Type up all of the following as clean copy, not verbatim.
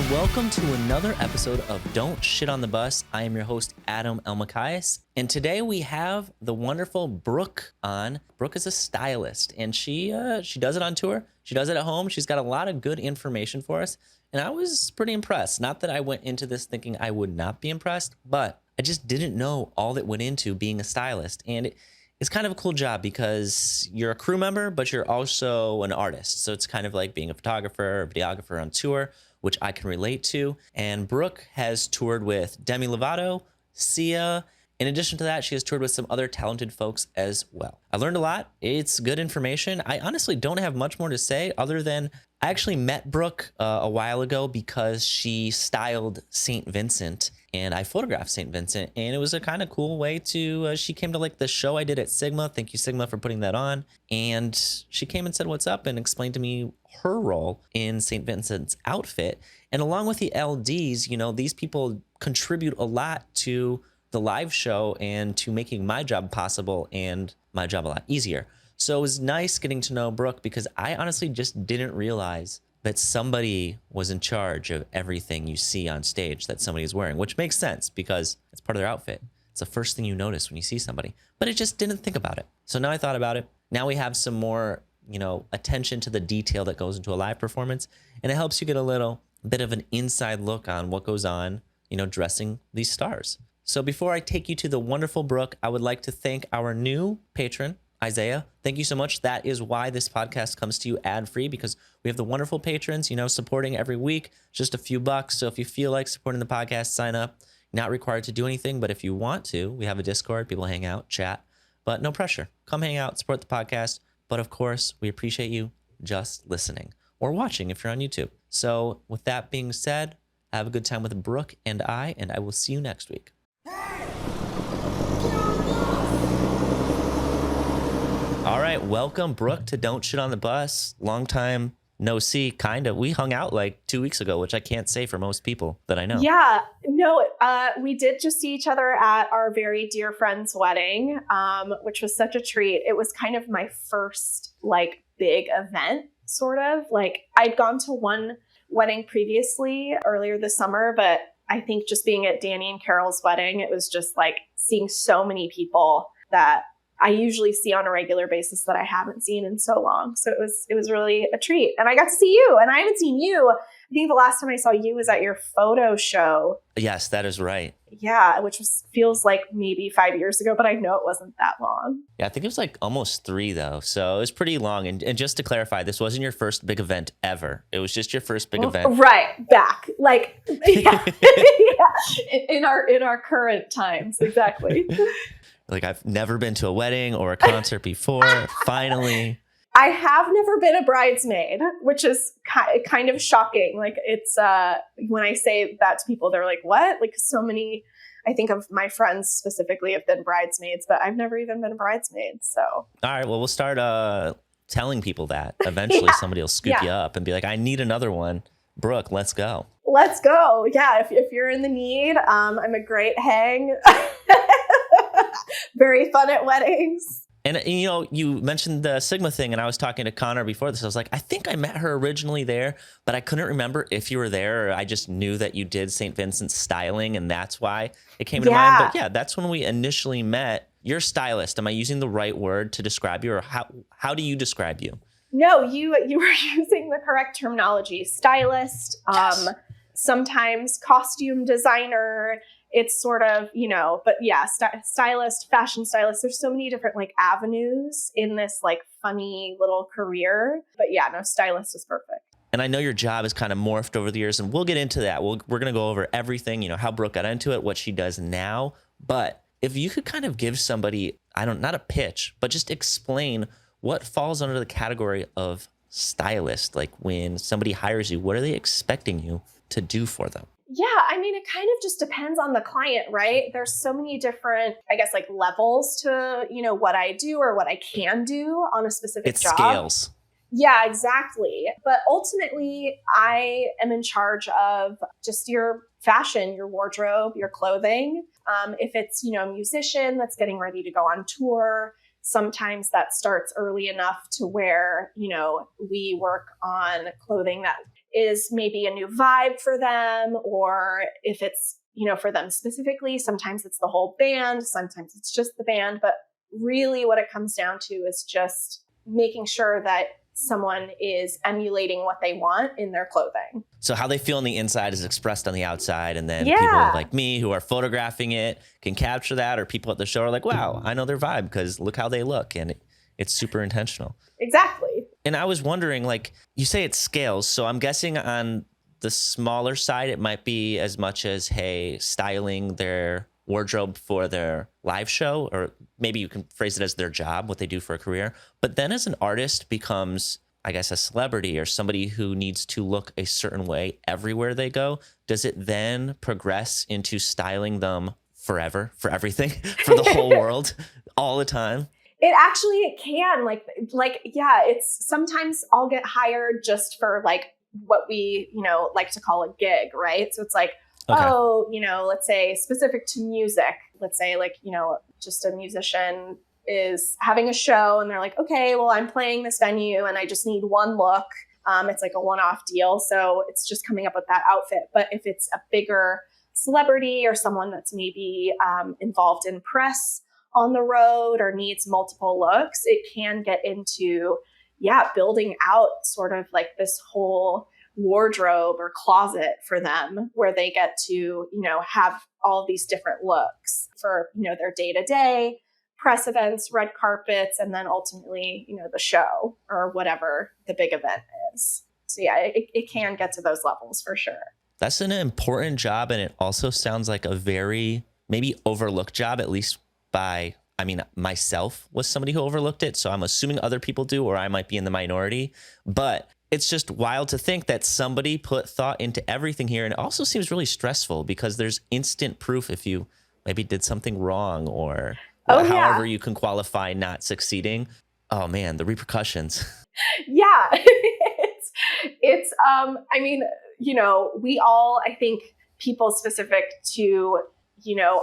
and welcome to another episode of Don't Shit on the Bus. I am your host, Adam Elmakias, and today we have the wonderful Brooke on. Brooke is a stylist, and she does it on tour. She does it at home. She's got a lot of good information for us, and I was pretty impressed. Not that I went into this thinking I would not be impressed, but I just didn't know all that went into being a stylist, and it's kind of a cool job because you're a crew member, but you're also an artist. So it's kind of like being a photographer or videographer on tour, which I can relate to. And Brooke has toured with Demi Lovato, Sia. In addition to that, she has toured with some other talented folks as well. I learned a lot. It's good information. I honestly don't have much more to say other than I actually met Brooke a while ago because she styled St. Vincent and I photographed St. Vincent, and it was a kind of cool way to, she came to like the show I did at Sigma. Thank you, Sigma, for putting that on. And she came and said, what's up? And explained to me her role in St. Vincent's outfit. And along with the LDs, you know, these people contribute a lot to the live show and to making my job possible and my job a lot easier. So it was nice getting to know Brooke because I honestly just didn't realize that somebody was in charge of everything you see on stage that somebody is wearing, which makes sense because it's part of their outfit. It's the first thing you notice when you see somebody, but I just didn't think about it. So now I thought about it. Now we have some more, you know, attention to the detail that goes into a live performance, and it helps you get a little bit of an inside look on what goes on, you know, dressing these stars. So before I take you to the wonderful Brooke, I would like to thank our new patron, Isaiah. Thank you so much. That is why this podcast comes to you ad-free, because we have the wonderful patrons, you know, supporting every week, just a few bucks. So if you feel like supporting the podcast, sign up. You're not required to do anything, but if you want to, we have a Discord, people hang out, chat, but no pressure. Come hang out, support the podcast. But of course, we appreciate you just listening or watching if you're on YouTube. So with that being said, have a good time with Brooke and I will see you next week. All right, welcome, Brooke, to Don't Shit on the Bus. Long time no see, kind of. We hung out like 2 weeks ago, which I can't say for most people that I know. Yeah, no, we did just see each other at our very dear friend's wedding, which was such a treat. It was kind of my first like big event, sort of. Like I'd gone to one wedding previously earlier this summer, but I think just being at Danny and Carol's wedding, it was just like seeing so many people that I usually see on a regular basis that I haven't seen in so long. So it was really a treat. And I got to see you, and I haven't seen you. I think the last time I saw you was at your photo show. Yes, that is right. Yeah, which feels like maybe 5 years ago, but I know it wasn't that long. Yeah, I think it was like almost 3 though. So it was pretty long. And just to clarify, this wasn't your first big event ever. It was just your first big event. Right, back. Like yeah. in our current times, exactly. Like I've never been to a wedding or a concert before. Finally. I have never been a bridesmaid, which is kind of shocking. Like it's, when I say that to people, they're like, what? Like so many, I think of my friends specifically have been bridesmaids, but I've never even been a bridesmaid. So. All right. Well, we'll start telling people that eventually yeah. somebody will scoop you up and be like, I need another one. Brooke, let's go. Let's go. Yeah. If you're in the need, I'm a great hang. Very fun at weddings. And, you know, you mentioned the Sigma thing, and I was talking to Connor before this. I was like, I think I met her originally there, but I couldn't remember if you were there, or I just knew that you did St. Vincent's styling, and that's why it came to mind. But yeah, that's when we initially met. You're a stylist. Am I using the right word to describe you, or how do you describe you? No, you were using the correct terminology. Stylist, Yes. Sometimes costume designer. It's sort of, you know, but yeah, stylist, fashion stylist. There's so many different like avenues in this like funny little career. But yeah, no, stylist is perfect. And I know your job has kind of morphed over the years, and we'll get into that. We're going to go over everything, you know, how Brooke got into it, what she does now. But if you could kind of give somebody, not a pitch, but just explain what falls under the category of stylist. Like when somebody hires you, what are they expecting you to do for them? Yeah, I mean, it kind of just depends on the client, right? There's so many different, I guess, like levels to, you know, what I do or what I can do on a specific job. It scales. Yeah, exactly. But ultimately, I am in charge of just your fashion, your wardrobe, your clothing. If it's, you know, a musician that's getting ready to go on tour, sometimes that starts early enough to where, you know, we work on clothing that is maybe a new vibe for them, or if it's, for them specifically, sometimes it's the whole band, sometimes it's just the band. But really what it comes down to is just making sure that someone is emulating what they want in their clothing. So how they feel on the inside is expressed on the outside. And then Yeah. people like me who are photographing it can capture that, or people at the show are like, wow, I know their vibe because look how they look. And it's super intentional. Exactly. And I was wondering, like, you say it scales. So I'm guessing on the smaller side, it might be as much as, hey, styling their wardrobe for their live show, or maybe you can phrase it as their job, what they do for a career. But then as an artist becomes, I guess, a celebrity or somebody who needs to look a certain way everywhere they go, does it then progress into styling them forever, for everything, for the whole world, all the time? It can, yeah, it's sometimes I'll get hired just for like what we, like to call a gig, right? So it's like, okay. Oh, let's say specific to music, let's say like, just a musician is having a show and they're like, okay, well, I'm playing this venue and I just need one look. It's like a one-off deal. So it's just coming up with that outfit. But if it's a bigger celebrity or someone that's maybe involved in press on the road or needs multiple looks, it can get into, building out sort of like this whole wardrobe or closet for them where they get to, have all these different looks for, their day-to-day press events, red carpets, and then ultimately, the show or whatever the big event is. So yeah, it can get to those levels for sure. That's an important job. And it also sounds like a very maybe overlooked job, at least by, myself was somebody who overlooked it. So I'm assuming other people do, or I might be in the minority, but it's just wild to think that somebody put thought into everything here. And it also seems really stressful because there's instant proof if you maybe did something wrong or however you can qualify not succeeding. Oh man, the repercussions. Yeah. We all, I think people specific to,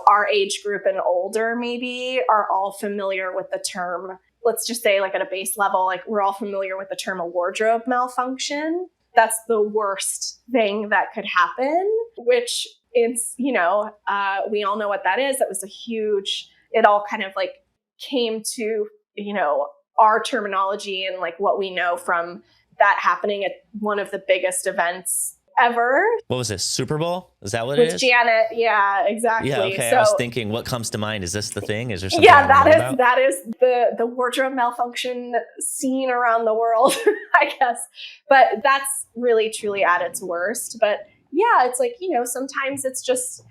our age group and older maybe are all familiar with the term. Let's just say like at a base level, like we're all familiar with the term a wardrobe malfunction. That's the worst thing that could happen, which is, we all know what that is. That was it all kind of like came to, our terminology and like what we know from that happening at one of the biggest events ever. What was it? Super Bowl? Is that what it is? With Janet. Yeah, exactly. Yeah. Okay. So, I was thinking, what comes to mind? Is this the thing? Is there something? Yeah, that is the wardrobe malfunction scene around the world, I guess. But that's really truly at its worst. But yeah, it's like, sometimes it's just,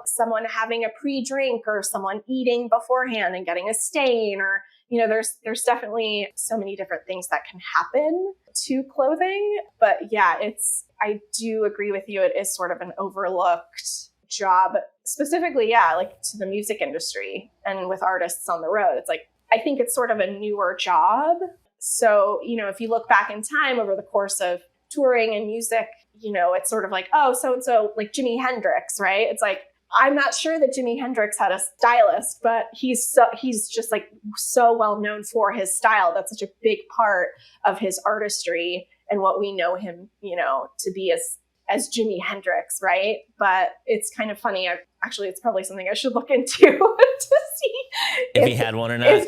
someone having a pre-drink or someone eating beforehand and getting a stain or, there's definitely so many different things that can happen to clothing. But yeah, I do agree with you. It is sort of an overlooked job, specifically, like to the music industry and with artists on the road. It's like, I think it's sort of a newer job. So, if you look back in time over the course of touring and music, it's sort of like, oh, so-and-so, like Jimi Hendrix, right? It's like, I'm not sure that Jimi Hendrix had a stylist, but he's just like so well known for his style. That's such a big part of his artistry and what we know him, to be as Jimi Hendrix, right? But it's kind of funny. Actually, it's probably something I should look into to see if he had one or not. If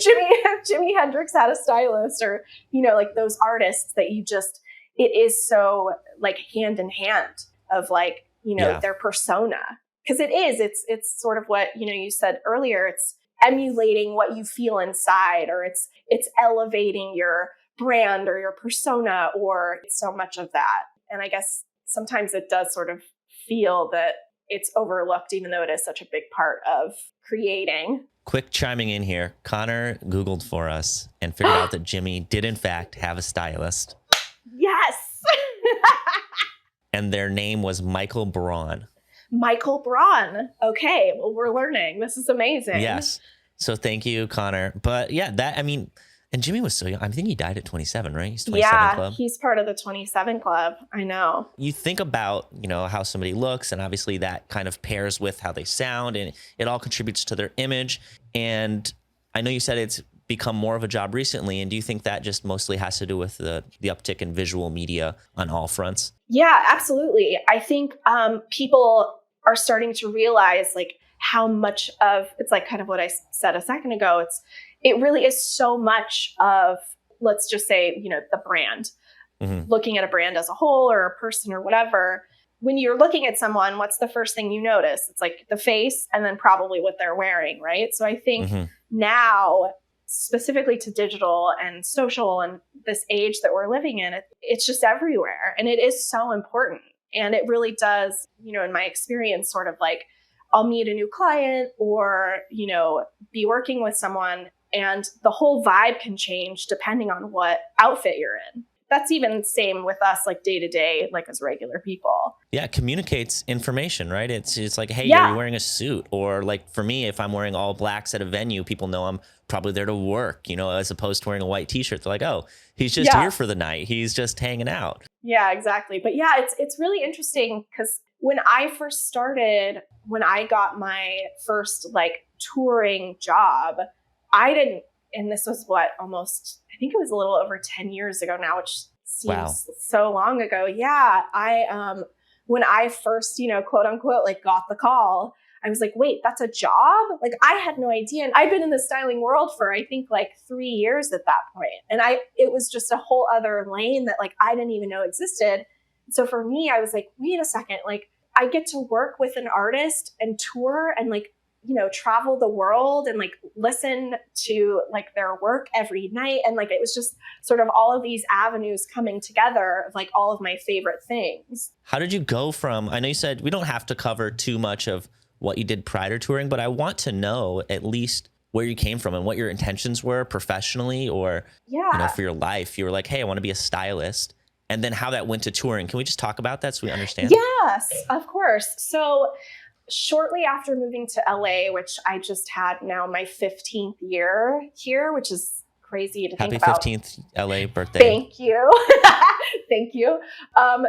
Jimi Hendrix had a stylist, or like those artists that it is so like hand in hand of like their persona. Because it's sort of what, you said earlier, it's emulating what you feel inside, or it's elevating your brand or your persona, or so much of that. And I guess sometimes it does sort of feel that it's overlooked, even though it is such a big part of creating. Quick chiming in here. Connor Googled for us and figured out that Jimmy did in fact have a stylist. Yes. And their name was Michael Braun. Michael Braun. Okay, well, we're learning. This is amazing. Yes. So thank you, Connor. But yeah, and Jimmy was so young. I think he died at 27, right? He's 27 Club. He's part of the 27 Club. I know. You think about, how somebody looks, and obviously that kind of pairs with how they sound, and it all contributes to their image. And I know you said it's become more of a job recently. And do you think that just mostly has to do with the uptick in visual media on all fronts? Yeah, absolutely. I think people are starting to realize like how much of it's like kind of what I said a second ago. It really is so much of, let's just say, the brand, looking at a brand as a whole or a person or whatever. When you're looking at someone, what's the first thing you notice? It's like the face and then probably what they're wearing, right? So I think now, specifically to digital and social and this age that we're living in, it's just everywhere. And it is so important. And it really does, in my experience, sort of like I'll meet a new client or, be working with someone and the whole vibe can change depending on what outfit you're in. That's even same with us, like day to day, like as regular people. Yeah, it communicates information, right? It's like, hey, you're wearing a suit. Or like for me, if I'm wearing all blacks at a venue, people know I'm probably there to work, as opposed to wearing a white t-shirt. They're like, oh, he's just here for the night. He's just hanging out. Yeah, exactly. But yeah, it's really interesting because when I first started, when I got my first like touring job, I didn't, and this was I think it was a little over 10 years ago now, which seems so long ago. Yeah. When I first, quote unquote, like got the call, I was like, wait, that's a job? Like I had no idea. And I'd been in the styling world for, I think like 3 years at that point. And it was just a whole other lane that like, I didn't even know existed. So for me, I was like, wait a second, like I get to work with an artist and tour and like, travel the world and like listen to like their work every night. And like, it was just sort of all of these avenues coming together of like all of my favorite things. How did you go from, I know you said we don't have to cover too much of what you did prior to touring, but I want to know at least where you came from and what your intentions were professionally or, for your life. You were like, hey, I want to be a stylist. And then how that went to touring. Can we just talk about that so we understand? Yes, of course. So shortly after moving to LA, which I just had now my 15th year here, which is crazy to think about. Happy 15th LA birthday. Thank you. Thank you.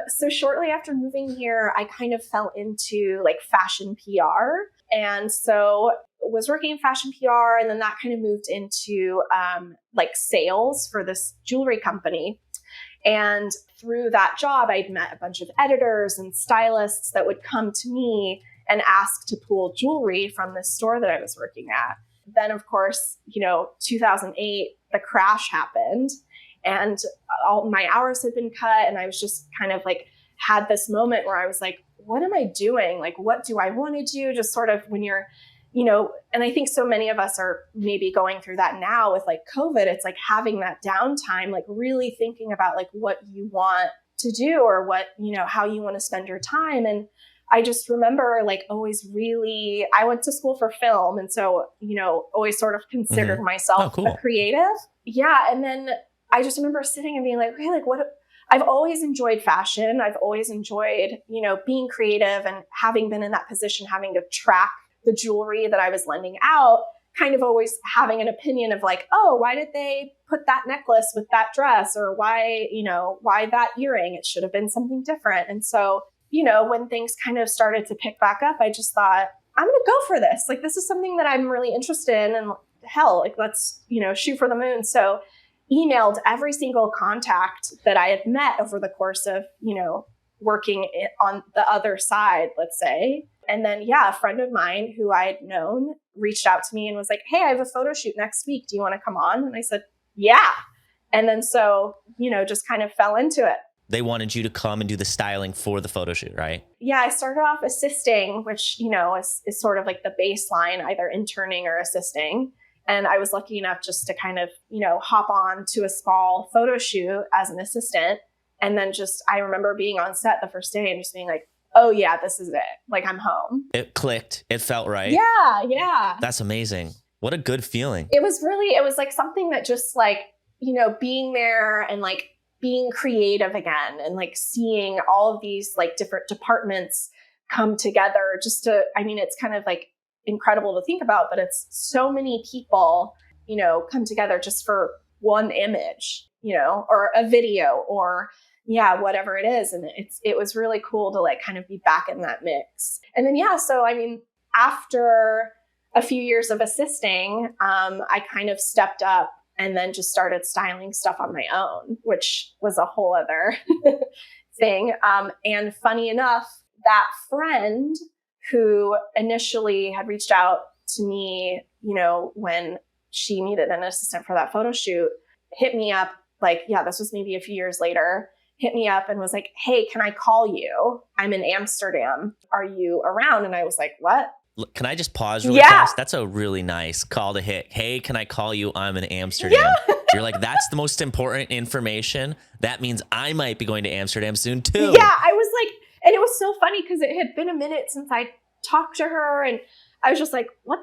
So shortly after moving here, I kind of fell into like fashion PR. And so was working in fashion PR. And then that kind of moved into like sales for this jewelry company. And through that job, I'd met a bunch of editors and stylists that would come to me and ask to pull jewelry from the store that I was working at. Then, of course, 2008, the crash happened and all my hours had been cut. And I was just kind of like had this moment where I was like, what am I doing? Like, what do I want to do? Just sort of when you're, and I think so many of us are maybe going through that now with like COVID. It's like having that downtime, like really thinking about like what you want to do or what, how you want to spend your time. And I just remember like always really, I went to school for film. And so, always sort of considered myself a creative. Yeah. And then I just remember sitting and being like, okay, like I've always enjoyed fashion. I've always enjoyed, being creative and having been in that position, having to track the jewelry that I was lending out, kind of always having an opinion of like, oh, why did they put that necklace with that dress? Or why that earring? It should have been something different. And so, when things kind of started to pick back up, I just thought, I'm going to go for this. Like, this is something that I'm really interested in and hell, like, let's, shoot for the moon. So emailed every single contact that I had met over the course of, working on the other side, let's say. And then, a friend of mine who I had known reached out to me and was like, hey, I have a photo shoot next week. Do you want to come on? And I said, yeah. And then so, just kind of fell into it. They wanted you to come and do the styling for the photo shoot, right? Yeah, I started off assisting, which, is sort of like the baseline, either interning or assisting. And I was lucky enough just to kind of, hop on to a small photo shoot as an assistant. And then I remember being on set the first day and just being like, oh yeah, this is it. Like, I'm home. It clicked. It felt right. Yeah. That's amazing. What a good feeling. It was like something that just like, being there and like being creative again and like seeing all of these like different departments come together it's kind of like incredible to think about, but it's so many people, come together just for one image, or a video or whatever it is. And it was really cool to like kind of be back in that mix. And then, so, after a few years of assisting, I kind of stepped up and then just started styling stuff on my own, which was a whole other thing. And funny enough, that friend who initially had reached out to me, when she needed an assistant for that photo shoot, hit me up this was maybe a few years later, hit me up and was like, hey, can I call you? I'm in Amsterdam. Are you around? And I was like, what? Can I just pause really fast? That's a really nice call to hit. Hey, can I call you? I'm in Amsterdam. Yeah. You're like, that's the most important information. That means I might be going to Amsterdam soon too. Yeah, I was like, and it was so funny because it had been a minute since I talked to her, and I was just like, what?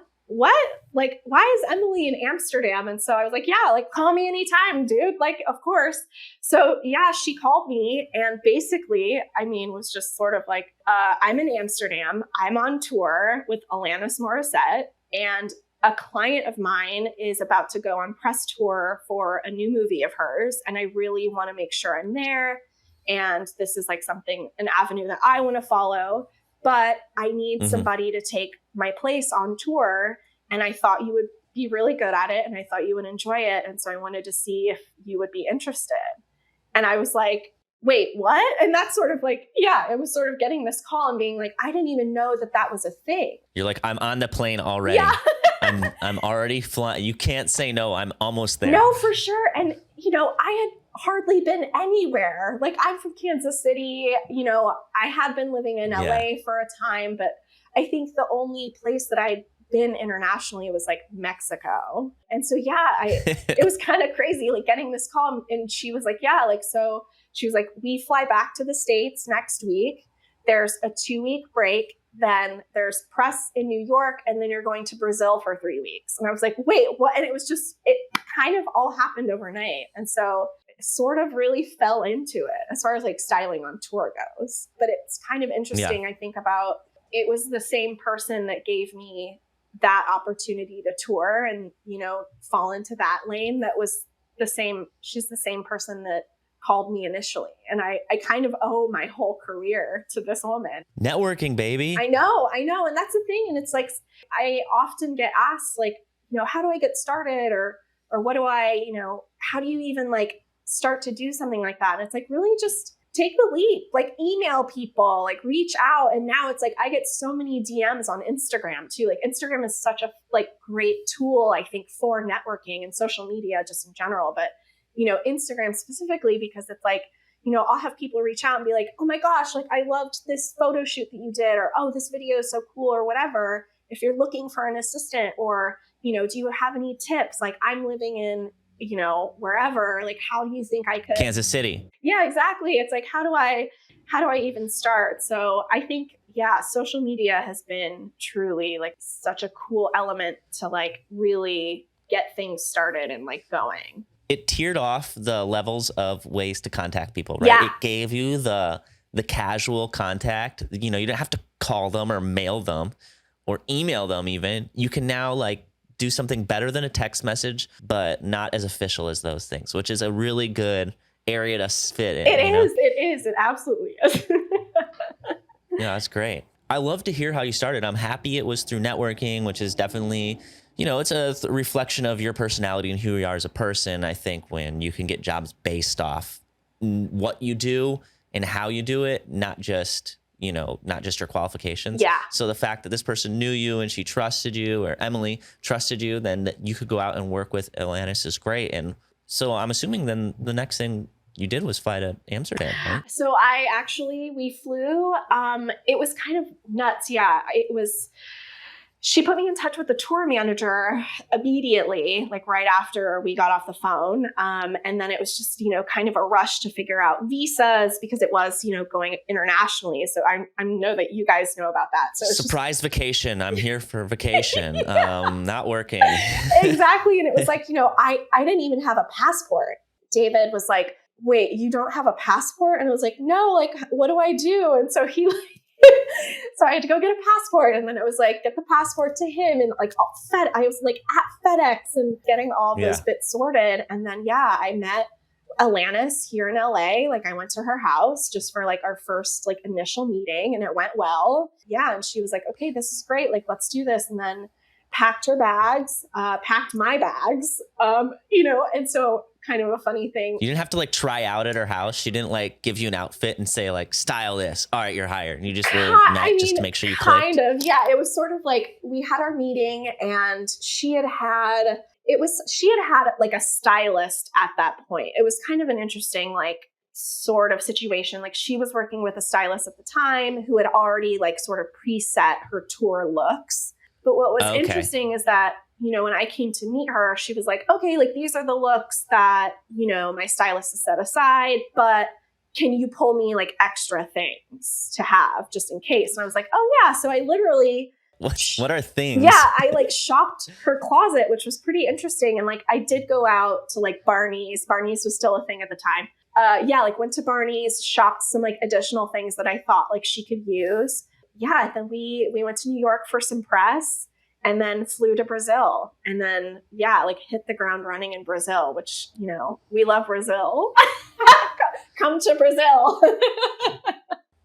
Like, why is Emily in Amsterdam? And so I was like, yeah, like, call me anytime, dude. Like, of course. So yeah, she called me and basically, was just sort of like, I'm in Amsterdam. I'm on tour with Alanis Morissette, and a client of mine is about to go on press tour for a new movie of hers. And I really want to make sure I'm there. And this is like an avenue that I want to follow. But I need somebody to take my place on tour. And I thought you would be really good at it. And I thought you would enjoy it. And so I wanted to see if you would be interested. And I was like, wait, what? And that's sort of like, yeah, it was sort of getting this call and being like, I didn't even know that was a thing. You're like, I'm on the plane already. Yeah. I'm already flying. You can't say no. I'm almost there. No, for sure. And, I had hardly been anywhere. Like, I'm from Kansas City. I had been living in LA for a time, but I think the only place that I'd been internationally was like Mexico. And so, it was kind of crazy, like getting this call. And she was like, yeah, like, so she was like, we fly back to the States next week. There's a 2-week break. Then there's press in New York, and then you're going to Brazil for 3 weeks. And I was like, wait, what? And it kind of all happened overnight. And so it sort of really fell into it as far as like styling on tour goes. But it's kind of interesting. I think about, it was the same person that gave me that opportunity to tour and, fall into that lane. That was she's the same person that called me initially. And I kind of owe my whole career to this woman. Networking, baby. I know. And that's the thing. And it's like, I often get asked like, how do I get started? Or what do I, how do you even like start to do something like that? And it's like, really just take the leap, like email people, like reach out. And now it's like, I get so many DMs on Instagram too. Like Instagram is such a great tool, I think, for networking and social media just in general. But Instagram specifically, because it's like, I'll have people reach out and be like, oh my gosh, like I loved this photo shoot that you did, or, oh, this video is so cool, or whatever. If you're looking for an assistant, or, do you have any tips? Like, I'm living in, wherever, like, how do you think I could? Kansas City. Yeah, exactly. It's like, how do I even start? So I think, social media has been truly like such a cool element to like really get things started and like going. It tiered off the levels of ways to contact people, right? Yeah. It gave you the casual contact. You don't have to call them or mail them or email them even. You can now like do something better than a text message, but not as official as those things, which is a really good area to fit in. It is. It absolutely is. Yeah, that's great. I love to hear how you started. I'm happy it was through networking, which is definitely, it's a reflection of your personality and who you are as a person. I think when you can get jobs based off what you do and how you do it, not just your qualifications. Yeah. So the fact that this person knew you and she trusted you, or Emily trusted you, then that you could go out and work with Alanis is great. And so I'm assuming then the next thing you did was fly to Amsterdam, right? So we flew. It was kind of nuts. Yeah, she put me in touch with the tour manager immediately, like right after we got off the phone. And then it was just, kind of a rush to figure out visas because it was, going internationally. So I know that you guys know about that. So surprise vacation. I'm here for vacation. Not working. Exactly. And it was like, I didn't even have a passport. David was like, wait, you don't have a passport? And I was like, no, like, what do I do? And so so I had to go get a passport, and then it was like, get the passport to him, and like I was like at FedEx and getting all those bits sorted. And then, I met Alanis here in LA. Like I went to her house just for like our first like initial meeting, and it went well. Yeah. And she was like, okay, this is great. Like, let's do this. And then packed her bags, packed my bags, and so kind of a funny thing. You didn't have to like try out at her house. She didn't like give you an outfit and say like, style this. All right, you're hired. And you just were met just to make sure you clicked. Kind of, yeah. It was sort of like we had our meeting and she had like a stylist at that point. It was kind of an interesting like sort of situation. Like she was working with a stylist at the time who had already like sort of preset her tour looks. But what was interesting is that, when I came to meet her, she was like, okay, like these are the looks that, my stylist has set aside, but can you pull me like extra things to have just in case? And I was like, oh yeah. So I literally... What are things? Yeah, I like shopped her closet, which was pretty interesting. And like I did go out to like Barney's. Barney's was still a thing at the time. Like went to Barney's, shopped some like additional things that I thought like she could use. Yeah, then we went to New York for some press and then flew to Brazil. And then, like hit the ground running in Brazil, which, we love Brazil. Come to Brazil.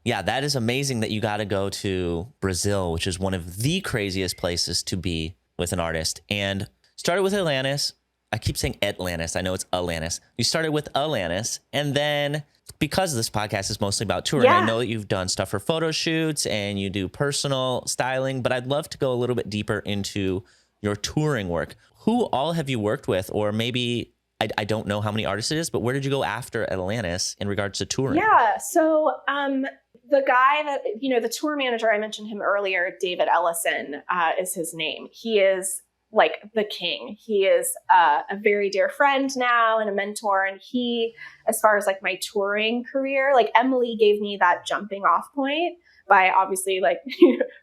Yeah, that is amazing that you got to go to Brazil, which is one of the craziest places to be with an artist. And started with Atlantis. I keep saying Atlantis. I know it's Atlantis. You started with Atlantis. And then because this podcast is mostly about touring, I know that you've done stuff for photo shoots and you do personal styling, but I'd love to go a little bit deeper into your touring work. Who all have you worked with? Or maybe, I don't know how many artists it is, but where did you go after Atlantis in regards to touring? Yeah, so the guy that, the tour manager, I mentioned him earlier, David Ellison is his name. He is like the king. He is a very dear friend now and a mentor. And he, as far as like my touring career, like Emily gave me that jumping off point by obviously like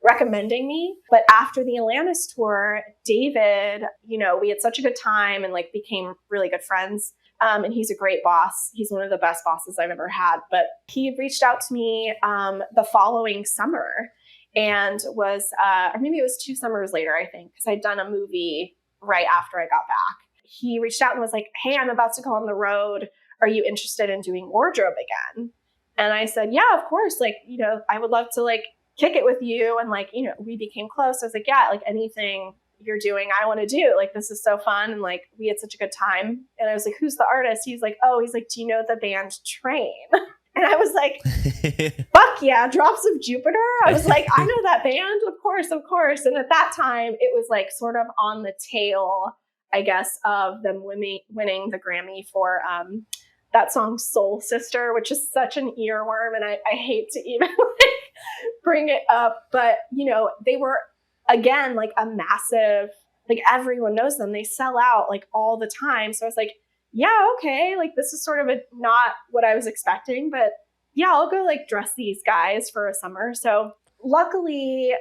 recommending me. But after the Atlantis tour, David, we had such a good time and like became really good friends. And he's a great boss. He's one of the best bosses I've ever had. But he reached out to me the following summer and was, or maybe it was 2 summers later, I think, because I'd done a movie right after I got back. He reached out and was like, hey, I'm about to go on the road. Are you interested in doing wardrobe again? And I said, yeah, of course. Like, I would love to like kick it with you. And like, we became close. I was like, yeah, like anything you're doing, I want to do. Like, this is so fun. And like, we had such a good time. And I was like, who's the artist? He's like, do you know the band Train? And I was like, fuck yeah, Drops of Jupiter. I was like, I know that band. Of course. And at that time, it was like sort of on the tail, I guess, of them winning the Grammy for that song Soul Sister, which is such an earworm. And I hate to even like bring it up. But, they were, again, like a massive, like everyone knows them. They sell out like all the time. So I was like, yeah, okay. Like this is sort of not what I was expecting, but yeah, I'll go like dress these guys for a summer. So luckily,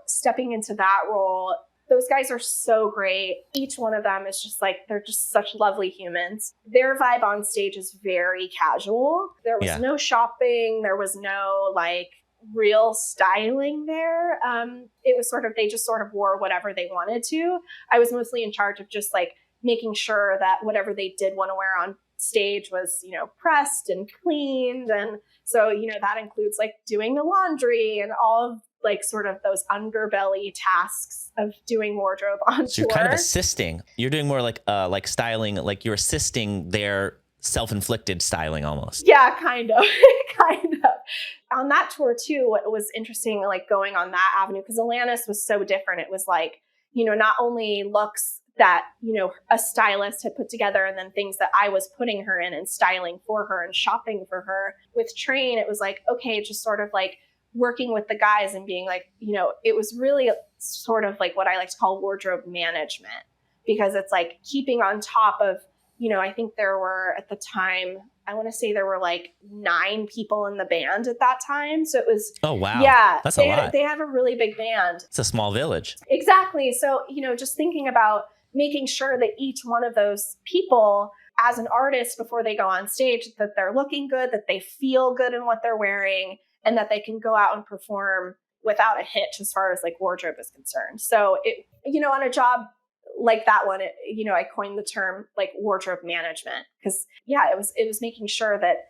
stepping into that role, those guys are so great. Each one of them is just like, they're just such lovely humans. Their vibe on stage is very casual. There was no shopping. There was no like real styling there. It was sort of, they just sort of wore whatever they wanted to. I was mostly in charge of just like making sure that whatever they did want to wear on stage was, pressed and cleaned. And so, that includes like doing the laundry and all of like sort of those underbelly tasks of doing wardrobe on tour. So you're kind of assisting. You're doing more like styling, like you're assisting their self-inflicted styling almost. Yeah, kind of. On that tour too, what was interesting, like going on that avenue, because Atlantis was so different. It was like, not only looks that, a stylist had put together and then things that I was putting her in and styling for her and shopping for her. With Train, it was like, okay, just sort of like working with the guys and being like, it was really sort of like what I like to call wardrobe management, because it's like keeping on top of, I think there were at the time, I want to say there were like 9 people in the band at that time. So it was, oh, wow. Yeah. That's a lot. They have a really big band. It's a small village. Exactly. So, just thinking about making sure that each one of those people as an artist before they go on stage, that they're looking good, that they feel good in what they're wearing, and that they can go out and perform without a hitch as far as like wardrobe is concerned. So it, on a job like that one, I coined the term like wardrobe management, because it was making sure that,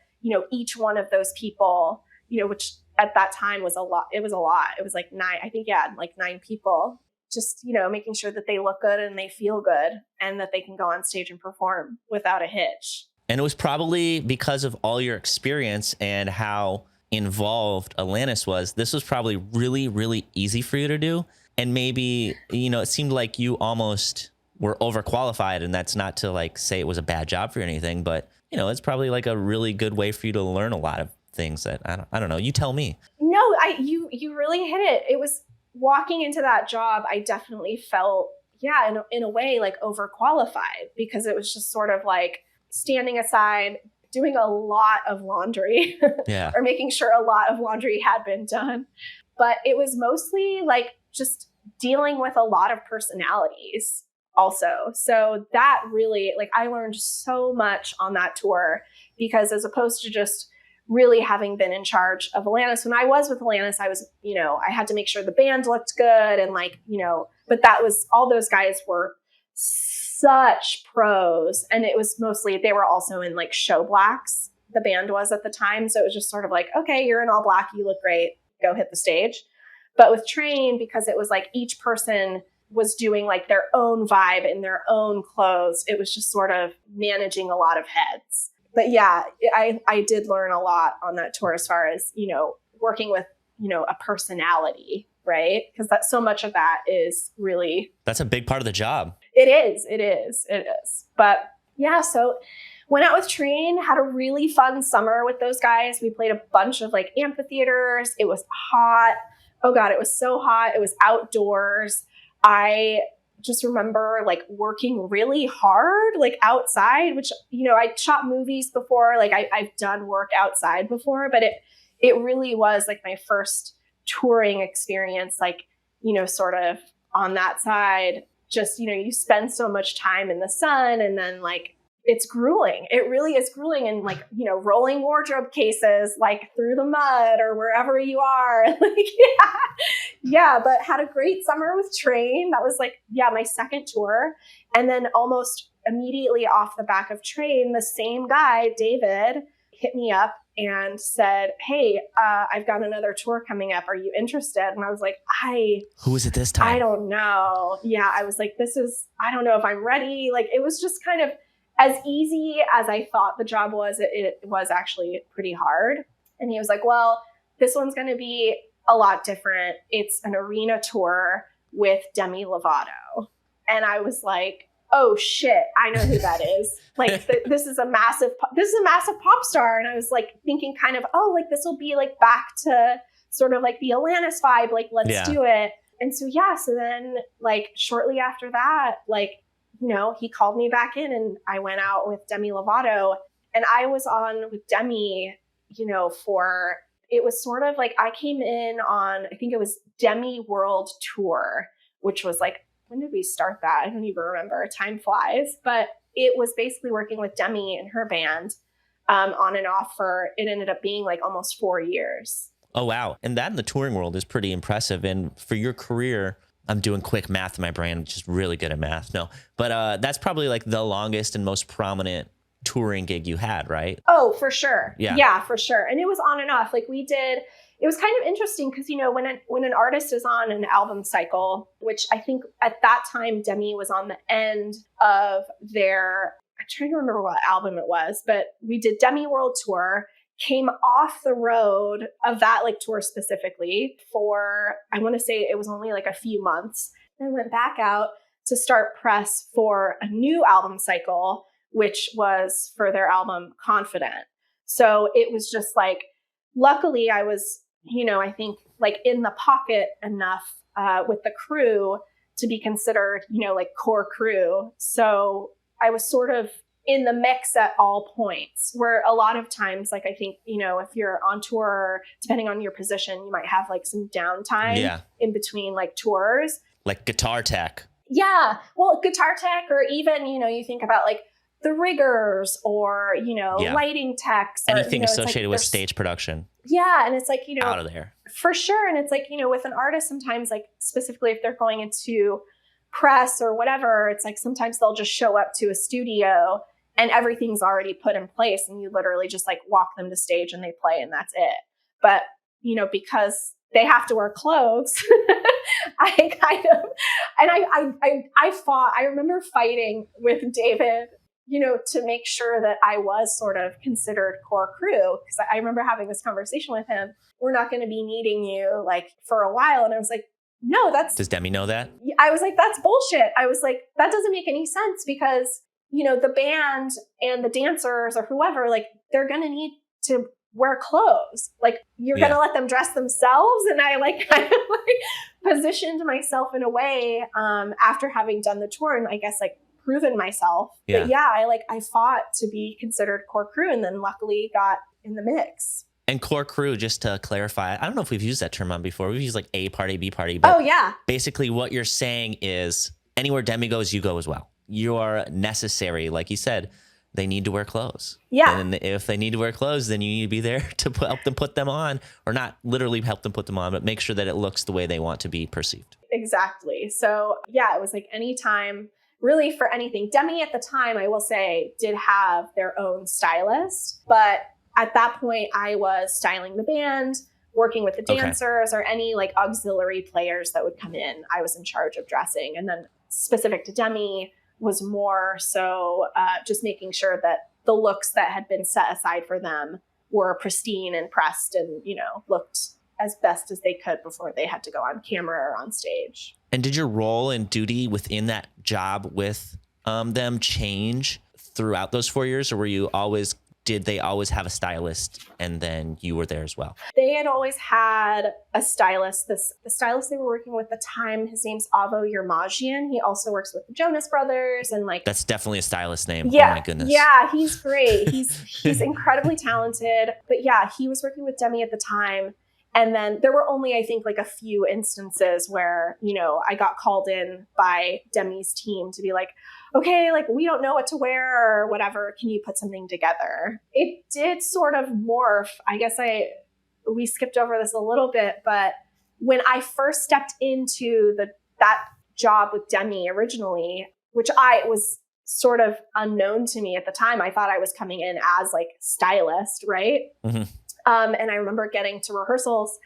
each one of those people, which at that time was a lot. It was a lot. It was like 9, I think, like 9 people, just, making sure that they look good and they feel good and that they can go on stage and perform without a hitch. And it was probably because of all your experience and how involved Anlias was. This was probably really, really easy for you to do. And maybe, it seemed like you almost were overqualified, and that's not to like say it was a bad job for you or anything, but it's probably like a really good way for you to learn a lot of things that I don't know. You tell me. No, you really hit it. It was walking into that job. I definitely felt, in a way like overqualified, because it was just sort of like standing aside, doing a lot of laundry Yeah. or making sure a lot of laundry had been done. But it was mostly like just dealing with a lot of personalities also. So that really, like, I learned so much on that tour, because as opposed to just really having been in charge of Anlias, when I was with Anlias, I was, I had to make sure the band looked good and like, but that was, all those guys were such pros. And it was mostly, they were also in like show blacks, the band was at the time. So it was just sort of like, okay, you're in all black, you look great, go hit the stage. But with Train, because it was like each person was doing like their own vibe in their own clothes, it was just sort of managing a lot of heads. But yeah, I did learn a lot on that tour as far as, working with, a personality, right? Because that so much of that is really... That's a big part of the job. It is. But yeah, so went out with Train, had a really fun summer with those guys. We played a bunch of like amphitheaters. It was hot. Oh God, it was so hot. It was outdoors. I just remember like working really hard, like outside, which, I shot movies before, like I've done work outside before, but it really was like my first touring experience, like, sort of on that side, just, you spend so much time in the sun, and then like, it's grueling. It really is grueling. And like, rolling wardrobe cases, like through the mud or wherever you are. Like, yeah. But had a great summer with Train. That was like, my second tour. And then almost immediately off the back of Train, the same guy, David, hit me up and said, hey, I've got another tour coming up. Are you interested? And I was like, who was it this time? I don't know. Yeah. I was like, I don't know if I'm ready. Like, it was just kind of, as easy as I thought the job was, it was actually pretty hard. And he was like, well, this one's going to be a lot different. It's an arena tour with Demi Lovato. And I was like, oh shit, I know who that is. Like, this is a massive pop star. And I was like thinking kind of, like this will be like back to sort of like the Anlias vibe. Like, let's do it. And so, so then like shortly after that, like, he called me back in, and I went out with Demi Lovato, and I was on with Demi, it was sort of like I came in on, I think it was Demi World Tour, which was like, when did we start that? I don't even remember. Time flies. But it was basically working with Demi and her band on and off it ended up being like almost 4 years. Oh, wow. And that in the touring world is pretty impressive. And for your career, I'm doing quick math in my brain. I'm just really good at math. No, but that's probably like the longest and most prominent touring gig you had, right? Oh, for sure. Yeah. Yeah, for sure. And it was on and off. Like it was kind of interesting because, when an artist is on an album cycle, which I think at that time, Demi was on the end of I'm trying to remember what album it was, but we did Demi World Tour, came off the road of that like tour specifically for, I want to say it was only like a few months, and went back out to start press for a new album cycle, which was for their album Confident. So it was just like, luckily I was, I think like in the pocket enough with the crew to be considered, like core crew. So I was sort of in the mix at all points, where a lot of times, like, I think, if you're on tour, depending on your position, you might have like some downtime in between like tours. Like guitar tech. Yeah. Well, guitar tech, or even, you think about like the riggers or, lighting techs. Anything or, associated like with stage production. Yeah. And it's like, out of there. For sure. And it's like, with an artist, sometimes like specifically if they're going into press or whatever, it's like sometimes they'll just show up to a studio and everything's already put in place, and you literally just like walk them to stage and they play, and that's it. But, because they have to wear clothes, I kind of, and I fought, I remember fighting with David, to make sure that I was sort of considered core crew. Cause I remember having this conversation with him. We're not going to be needing you like for a while. And I was like, no, Does Demi know that? I was like, that's bullshit. I was like, that doesn't make any sense because, the band and the dancers or whoever, like they're going to need to wear clothes. Like you're going to let them dress themselves. And I like kind of like positioned myself in a way after having done the tour and I guess like proven myself. Yeah. But yeah, I fought to be considered core crew and then luckily got in the mix. And core crew, just to clarify, I don't know if we've used that term on before. We've used like A party, B party. But basically what you're saying is anywhere Demi goes, you go as well. You are necessary. Like you said, they need to wear clothes. Yeah. And if they need to wear clothes, then you need to be there to help them put them on, or not literally help them put them on, but make sure that it looks the way they want to be perceived. Exactly. So yeah, it was like anytime really for anything. Demi at the time, I will say, did have their own stylist, but at that point I was styling the band, working with the dancers or any like auxiliary players that would come in. I was in charge of dressing. And then specific to Demi was more so just making sure that the looks that had been set aside for them were pristine and pressed and, looked as best as they could before they had to go on camera or on stage. And did your role and duty within that job with them change throughout those 4 years, or did they always have a stylist and then you were there as well? They had always had a stylist. The stylist they were working with at the time, his name's Avo Yermajian. He also works with the Jonas Brothers and like... That's definitely a stylist name. Yeah, oh my goodness. Yeah, he's great. He's incredibly talented. But yeah, he was working with Demi at the time. And then there were only, I think, like a few instances where, I got called in by Demi's team to be like, okay, like we don't know what to wear or whatever. Can you put something together? It did sort of morph. I guess we skipped over this a little bit, but when I first stepped into that job with Demi originally, which was sort of unknown to me at the time, I thought I was coming in as like stylist, right? Mm-hmm. And I remember getting to rehearsals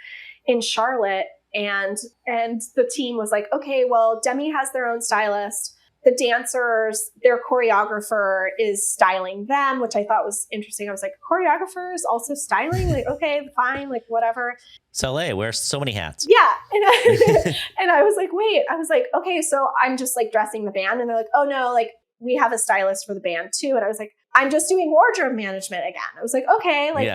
in Charlotte and the team was like, okay, well, Demi has their own stylist. The dancers, their choreographer is styling them, which I thought was interesting. I was like, choreographers also styling? Like, okay, fine, like whatever. So LA wears so many hats. Yeah. And I was like, wait, okay, so I'm just like dressing the band. And they're like, oh no, like we have a stylist for the band too. And I was like, I'm just doing wardrobe management again. I was like, okay, like,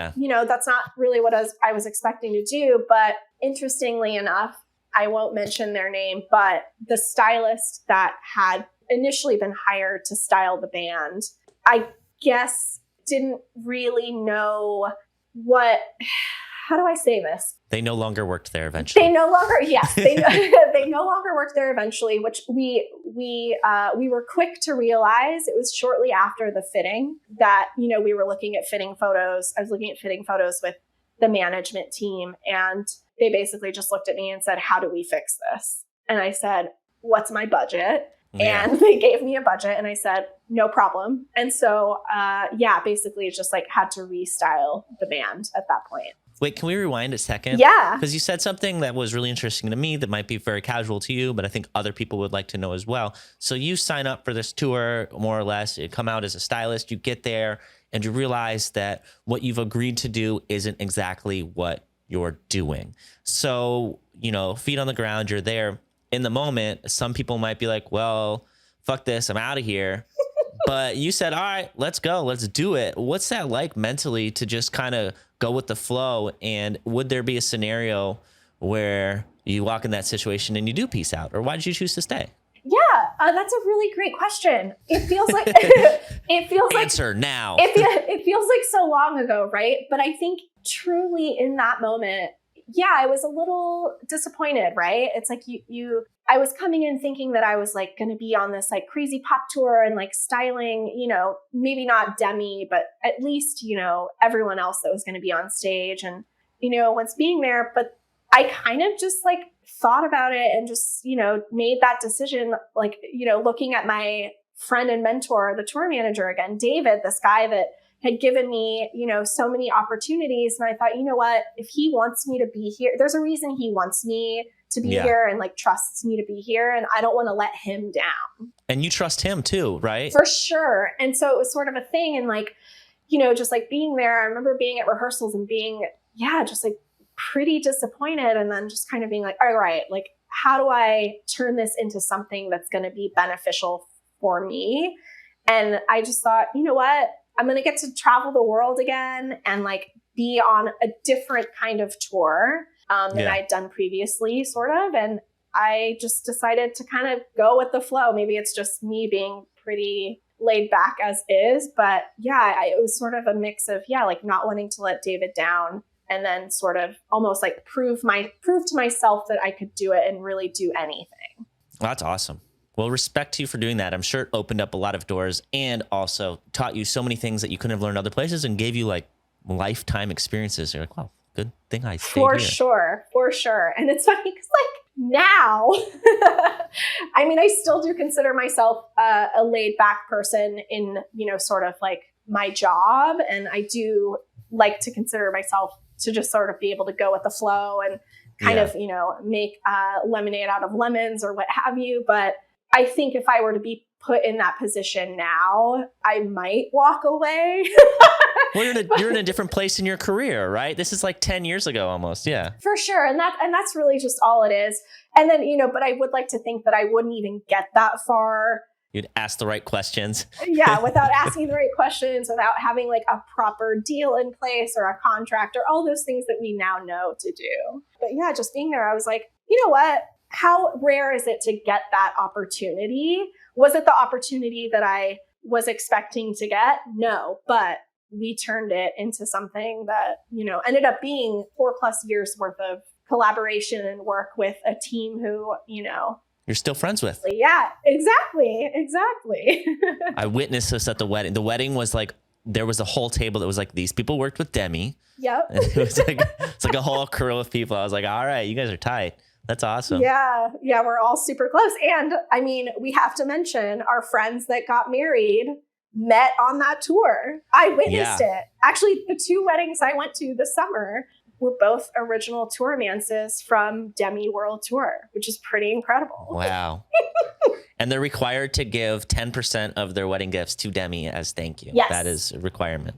that's not really what I was expecting to do. But interestingly enough, I won't mention their name, but the stylist that had initially been hired to style the band, I guess didn't really know how do I say this? They no longer worked there eventually. They no longer worked there eventually, which we were quick to realize. It was shortly after the fitting that, we were looking at fitting photos. I was looking at fitting photos with the management team, and they basically just looked at me and said, how do we fix this? And I said, what's my budget? Yeah. And they gave me a budget and I said, no problem. And so, basically just like had to restyle the band at that point. Wait, can we rewind a second? Yeah. Because you said something that was really interesting to me that might be very casual to you, but I think other people would like to know as well. So you sign up for this tour, more or less, you come out as a stylist, you get there and you realize that what you've agreed to do isn't exactly what you're doing. So, feet on the ground, you're there. In the moment, some people might be like, well, fuck this, I'm out of here. But you said, all right, let's go. Let's do it. What's that like mentally to just kind of go with the flow? And would there be a scenario where you walk in that situation and you do peace out? Or why did you choose to stay? Yeah, that's a really great question. It feels like answer now. It feels like so long ago, right? But I think truly in that moment, I was a little disappointed, right? It's like I was coming in thinking that I was like going to be on this like crazy pop tour and like styling, maybe not Demi, but at least, everyone else that was going to be on stage and, once being there. But I kind of just like thought about it and just, made that decision, like, looking at my friend and mentor, the tour manager again, David, this guy that had given me, so many opportunities. And I thought, you know what, if he wants me to be here, there's a reason he wants me to be Yeah. here and like trusts me to be here. And I don't want to let him down. And you trust him too, right? For sure. And so it was sort of a thing. And like, you know, just like being there, I remember being at rehearsals and being, just like pretty disappointed. And then just kind of being like, all right, like, how do I turn this into something that's going to be beneficial for me? And I just thought, you know what? I'm going to get to travel the world again and like be on a different kind of tour than I'd done previously, sort of. And I just decided to kind of go with the flow. Maybe it's just me being pretty laid back as is. But it was sort of a mix of, like not wanting to let David down and then sort of almost like prove to myself that I could do it and really do anything. Well, that's awesome. Well, respect to you for doing that. I'm sure it opened up a lot of doors and also taught you so many things that you couldn't have learned other places and gave you like lifetime experiences. You're like, wow, good thing I stayed here. For sure. And it's funny because like now, I mean, I still do consider myself a laid back person in, you know, sort of like my job. And I do like to consider myself to just sort of be able to go with the flow and kind of, you know, make lemonade out of lemons or what have you. But I think if I were to be put in that position now, I might walk away. Well, you're in a different place in your career, right? This is like 10 years ago almost. Yeah. For sure. And that's really just all it is. And then, you know, but I would like to think that I wouldn't even get that far. You'd ask the right questions. Yeah, without asking the right questions, without having like a proper deal in place or a contract or all those things that we now know to do. But yeah, just being there, I was like, you know what? How rare is it to get that opportunity? Was it the opportunity that I was expecting to get? No, but we turned it into something that, you know, ended up being 4+ years worth of collaboration and work with a team who, you know, you're still friends with. Yeah, exactly. I witnessed this at the wedding. The wedding was like, there was a whole table that was like, these people worked with Demi. Yep. And it was like, it's like a whole crew of people. I was like, all right, you guys are tight. That's awesome. Yeah, we're all super close. And I mean, we have to mention our friends that got married met on that tour. I witnessed it. Actually, the 2 weddings I went to this summer were both original tour mances from Demi World Tour, which is pretty incredible. Wow. And they're required to give 10% of their wedding gifts to Demi as thank you. Yes. That is a requirement.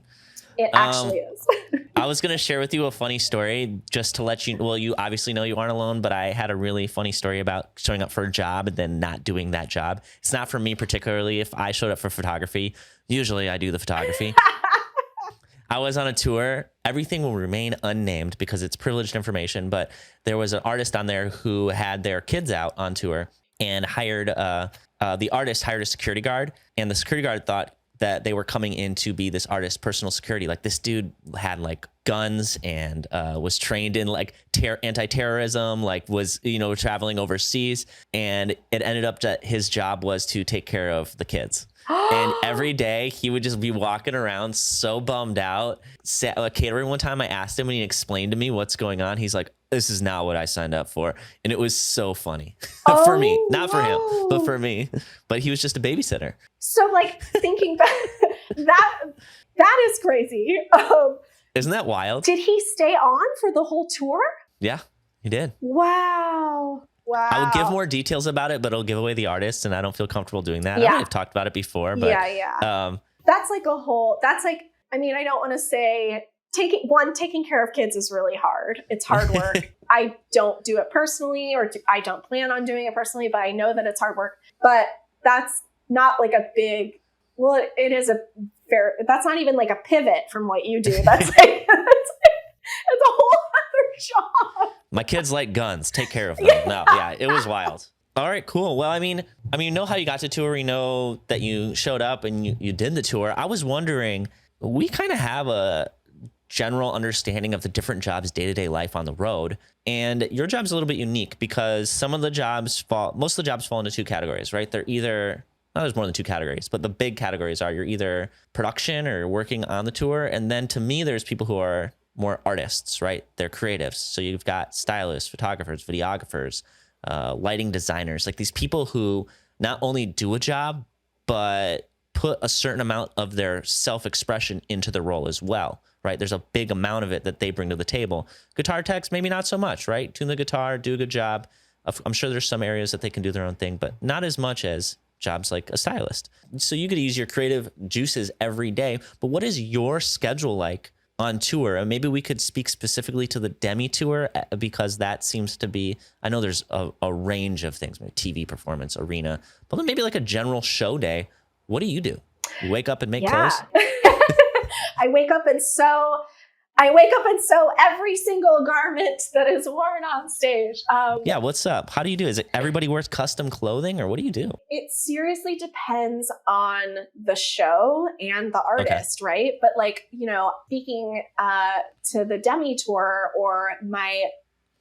It actually is. I was going to share with you a funny story just to let you, well, you obviously know you aren't alone, but I had a really funny story about showing up for a job and then not doing that job. It's not for me particularly. If I showed up for photography, usually I do the photography. I was on a tour. Everything will remain unnamed because it's privileged information, but there was an artist on there who had their kids out on tour and hired, the artist hired a security guard, and the security guard thought that they were coming in to be this artist's personal security. Like this dude had like guns and was trained in like anti-terrorism, like was, you know, traveling overseas. And it ended up that his job was to take care of the kids. And every day he would just be walking around so bummed out. Catering one time, I asked him and he explained to me what's going on. He's like, this is not what I signed up for. And it was so funny for me, not for him, but for me. But he was just a babysitter. So like thinking back, that is crazy. Isn't that wild? Did he stay on for the whole tour? Yeah, he did. Wow. I would give more details about it, but it'll give away the artist, and I don't feel comfortable doing that. Yeah. I might have talked about it before, but that's like I mean, I don't want to say taking care of kids is really hard. It's hard work. I don't do it personally, I don't plan on doing it personally, but I know that it's hard work. But that's not like a big, well, it is that's not even like a pivot from what you do. That's like, it's a whole other job. My kids like guns. Take care of them. No, yeah, it was wild. All right, cool. Well, I mean, you know how you got to tour. You know that you showed up and you did the tour. I was wondering, we kind of have a general understanding of the different jobs' day-to-day life on the road. And your job's a little bit unique because most of the jobs fall into 2 categories, right? They're either, there's more than 2 categories, but the big categories are you're either production or working on the tour. And then to me, there's people who are more artists, right? They're creatives. So you've got stylists, photographers, videographers, lighting designers, like these people who not only do a job, but put a certain amount of their self-expression into the role as well, right? There's a big amount of it that they bring to the table. Guitar techs, maybe not so much, right? Tune the guitar, do a good job. I'm sure there's some areas that they can do their own thing, but not as much as jobs like a stylist. So you could use your creative juices every day. But what is your schedule like on tour? And maybe we could speak specifically to the Demi tour, because that seems to be, I know there's a range of things, maybe TV performance, arena, but maybe like a general show day. What do? You wake up and make clothes? I wake up and sew every single garment that is worn on stage. Yeah, what's up? How do you do? Is it everybody wears custom clothing, or what do you do? It seriously depends on the show and the artist, right? But like, speaking to the Demi tour, or my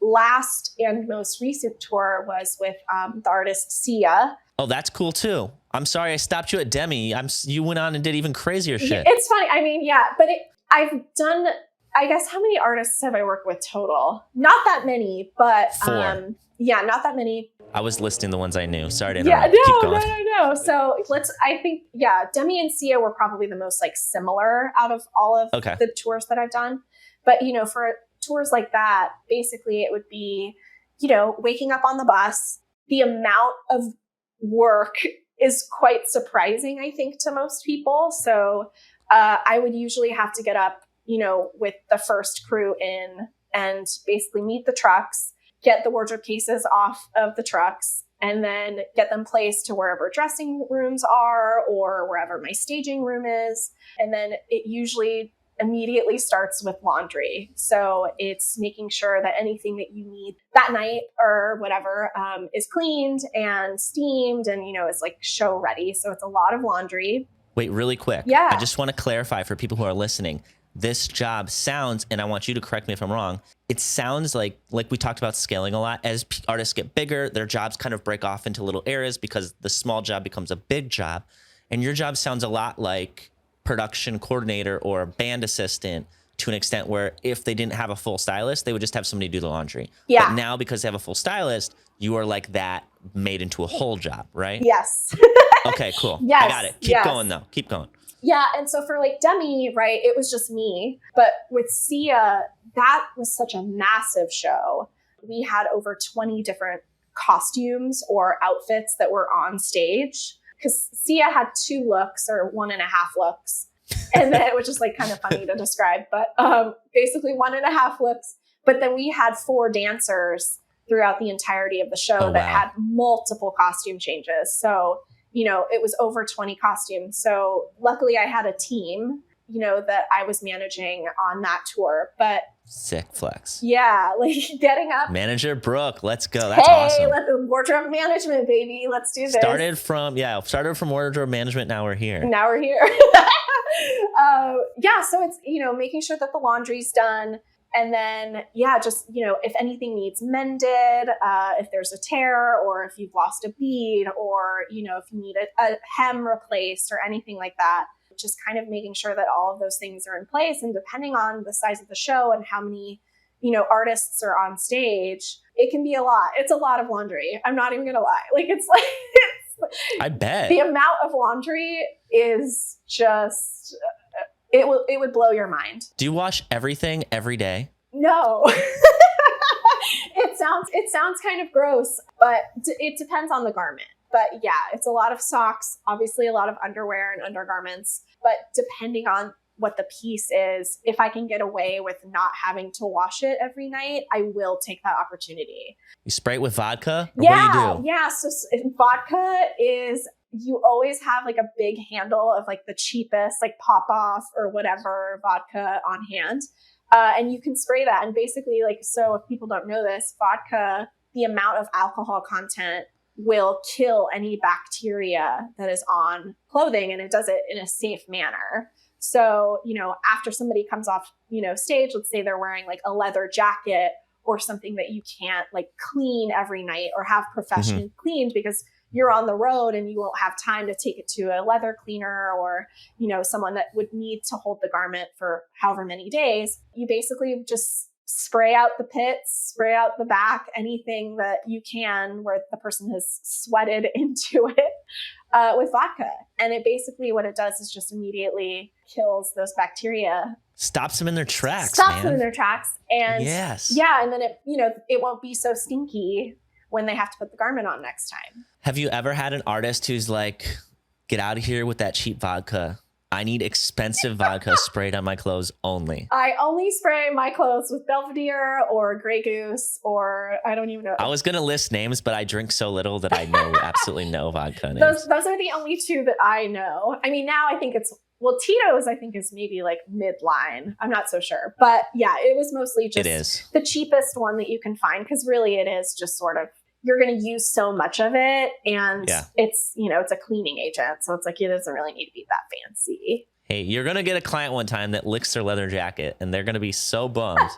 last and most recent tour was with the artist Sia. Oh, that's cool too. I'm sorry I stopped you at Demi. You went on and did even crazier shit. It's funny. I mean, yeah, but I've done, I guess, how many artists have I worked with total? Not that many, but 4. Yeah, not that many. I was listing the ones I knew. Sorry to interrupt. Keep going. No. So I think, Demi and Sia were probably the most like similar out of all of the tours that I've done. But, for tours like that, basically it would be, waking up on the bus. The amount of work is quite surprising, I think, to most people. So I would usually have to get up, with the first crew in and basically meet the trucks, get the wardrobe cases off of the trucks, and then get them placed to wherever dressing rooms are or wherever my staging room is. And then it usually immediately starts with laundry. So it's making sure that anything that you need that night or whatever is cleaned and steamed and, is like show ready. So it's a lot of laundry. Wait, really quick. Yeah. I just want to clarify for people who are listening. This job sounds, and I want you to correct me if I'm wrong, it sounds like we talked about scaling a lot. As artists get bigger, their jobs kind of break off into little areas because the small job becomes a big job. And your job sounds a lot like production coordinator or band assistant, to an extent where if they didn't have a full stylist, they would just have somebody do the laundry. Yeah. But now, because they have a full stylist, you are like that made into a whole job, right? Yes. Okay, cool. Yes. I got it. Keep going though. Keep going. Yeah. And so for like Demi, right, it was just me. But with Sia, that was such a massive show. We had over 20 different costumes or outfits that were on stage. Because Sia had 2 looks or 1.5 looks. And then it was just like kind of funny to describe. But basically 1.5 looks. But then we had 4 dancers throughout the entirety of the show that had multiple costume changes. So, it was over 20 costumes. So luckily I had a team, that I was managing on that tour. But sick flex. Yeah, like getting up. Manager Brooke, let's go. That's awesome. Let the wardrobe management, baby. Let's do this. Started from wardrobe management. Now we're here. So it's, making sure that the laundry's done. And then, if anything needs mended, if there's a tear or if you've lost a bead or, if you need a hem replaced or anything like that, just kind of making sure that all of those things are in place. And depending on the size of the show and how many, artists are on stage, it can be a lot. It's a lot of laundry. I'm not even going to lie. I bet the amount of laundry is just, it would blow your mind. Do you wash everything every day? No. It sounds kind of gross, but it depends on the garment. But yeah, it's a lot of socks, obviously a lot of underwear and undergarments, but depending on what the piece is, if I can get away with not having to wash it every night, I will take that opportunity. You spray it with vodka? Or what do you do? Yeah. So vodka is, you always have like a big handle of like the cheapest, like pop off or whatever vodka on hand. And you can spray that. And basically so if people don't know this, vodka, the amount of alcohol content will kill any bacteria that is on clothing. And it does it in a safe manner. So, after somebody comes off, stage, let's say they're wearing like a leather jacket or something that you can't like clean every night or have professionally cleaned because you're on the road and you won't have time to take it to a leather cleaner or, someone that would need to hold the garment for however many days. You basically just spray out the pits, spray out the back, anything that you can where the person has sweated into it with vodka. And it basically, what it does is just immediately kills those bacteria. Stops them in their tracks, Stops them in their tracks. And yes. Yeah. And then it won't be so stinky when they have to put the garment on next time. Have you ever had an artist who's like, get out of here with that cheap vodka? I need expensive vodka sprayed on my clothes only. I only spray my clothes with Belvedere or Grey Goose, or I don't even know. I was going to list names, but I drink so little that I know absolutely no vodka names. Those are the only two that I know. I mean, now I think it's, well, Tito's I think is maybe like midline. I'm not so sure. But yeah, it was mostly just the cheapest one that you can find, because really it is just sort of, you're going to use so much of it, and it's, you know, it's a cleaning agent. So it's like, it doesn't really need to be that fancy. Hey, you're going to get a client one time that licks their leather jacket and they're going to be so bummed.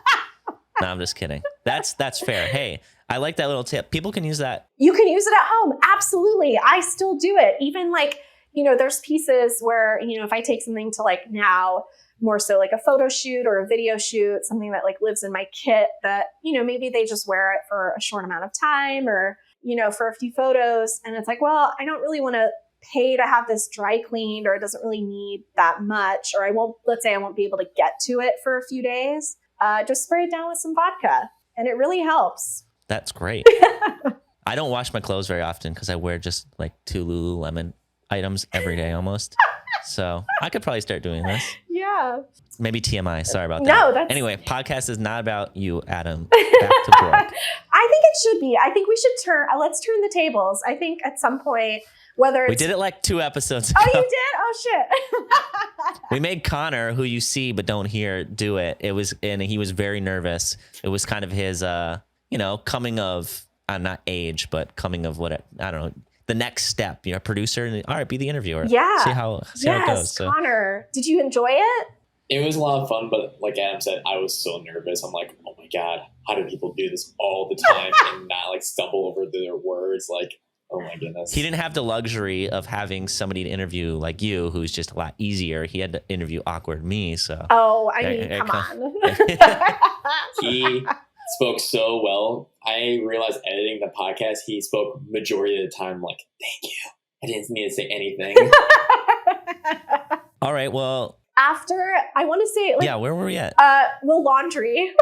No, I'm just kidding. That's fair. Hey, I like that little tip. People can use that. You can use it at home. Absolutely. I still do it. Even like, you know, there's pieces where, you know, if I take something to like now more so like a photo shoot or a video shoot, something that like lives in my kit that, you know, maybe they just wear it for a short amount of time or, you know, for a few photos. And it's like, well, I don't really want to pay to have this dry cleaned, or it doesn't really need that much, or let's say I won't be able to get to it for a few days. Just spray it down with some vodka and it really helps. That's great. I don't wash my clothes very often because I wear just like 2 Lululemon items every day almost. So I could probably start doing this. Yeah. Maybe TMI. Sorry about that. No, that's... Anyway, podcast is not about you, Adam. Back to Brooke. I think it should be. I think we should let's turn the tables. I think at some point, whether it's... We did it like 2 episodes ago. Oh, you did? Oh, shit. We made Connor, who you see but don't hear, do it. And he was very nervous. It was kind of his, you know, coming of, not age, but coming of I don't know, the next step, you know, producer, and all right, be the interviewer. Yeah. See how it goes. So. Connor, did you enjoy it? It was a lot of fun, but like Adam said, I was so nervous. I'm like, oh my God, how do people do this all the time and not like stumble over their words? Like, oh my goodness. He didn't have the luxury of having somebody to interview like you, who's just a lot easier. He had to interview awkward me. So. Oh, I mean, come on. He spoke so well. I realized editing the podcast, he spoke majority of the time like, thank you. I didn't need to say anything. All right, well. After, I want to say, like, yeah, where were we at? Well, laundry.